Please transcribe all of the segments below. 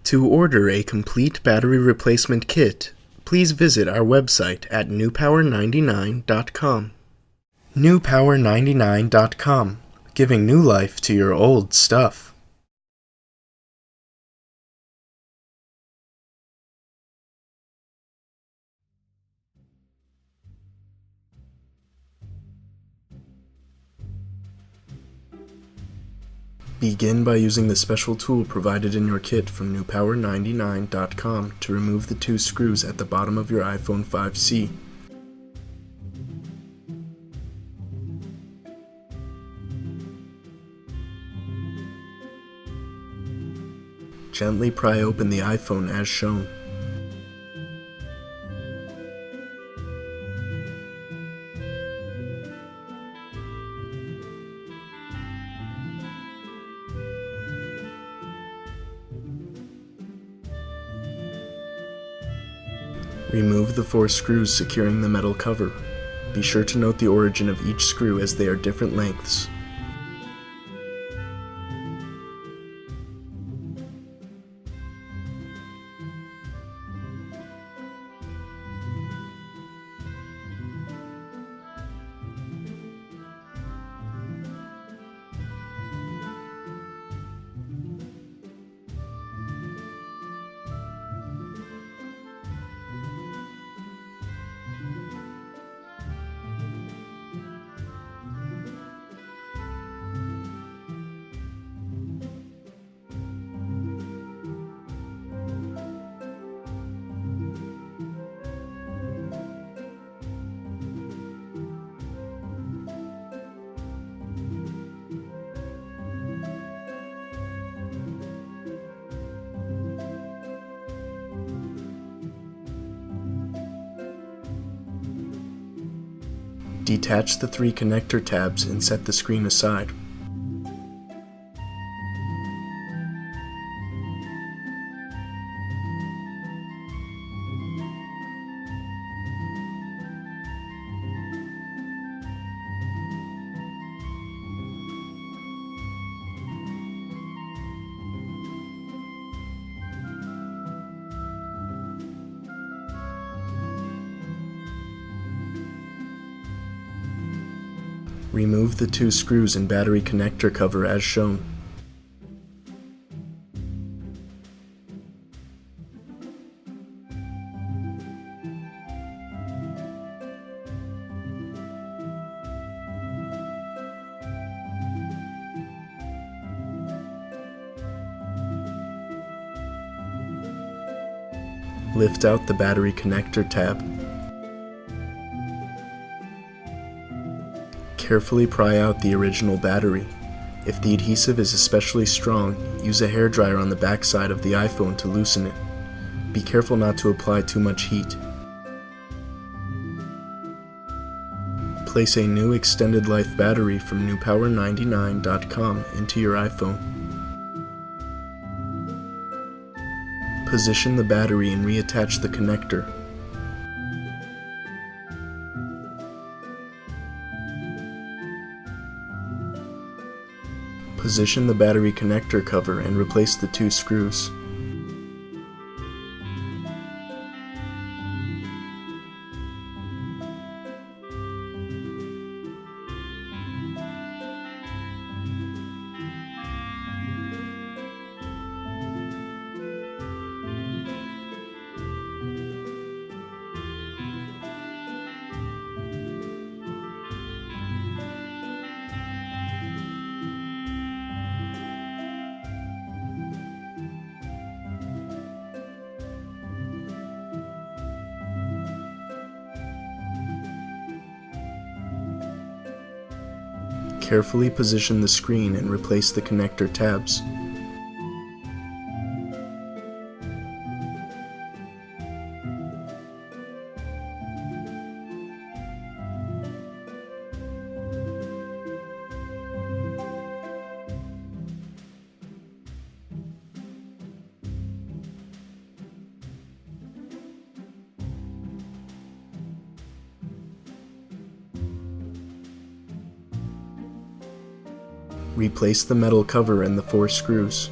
To order a complete battery replacement kit, please visit our website at newpower99.com. newpower99.com, giving new life to your old stuff. Begin by using the special tool provided in your kit from newpower99.com to remove the two screws at the bottom of your iPhone 5C. Gently pry open the iPhone as shown. Remove the 4 screws securing the metal cover. Be sure to note the origin of each screw as they are different lengths. Detach the 3 connector tabs and set the screen aside. Remove the 2 screws and battery connector cover as shown. Lift out the battery connector tab. Carefully pry out the original battery. If the adhesive is especially strong, use a hairdryer on the back side of the iPhone to loosen it. Be careful not to apply too much heat. Place a new extended life battery from newpower99.com into your iPhone. Position the battery and reattach the connector. Position the battery connector cover and replace the 2 screws. Carefully position the screen and replace the connector tabs. Replace the metal cover and the 4 screws.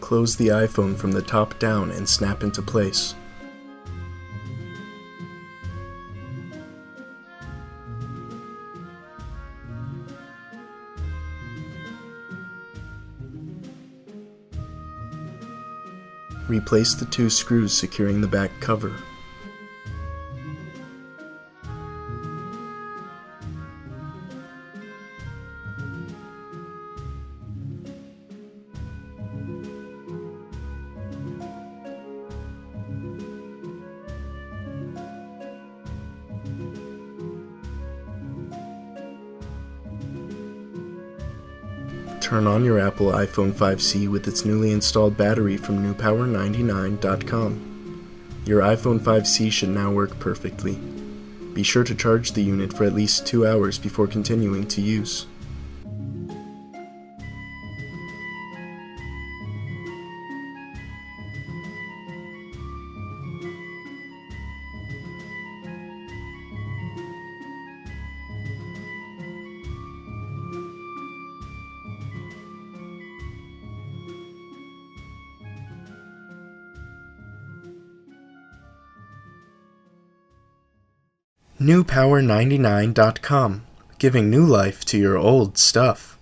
Close the iPhone from the top down and snap into place. Replace the 2 screws securing the back cover. Turn on your Apple iPhone 5C with its newly installed battery from newpower99.com. Your iPhone 5C should now work perfectly. Be sure to charge the unit for at least 2 hours before continuing to use. newpower99.com, giving new life to your old stuff.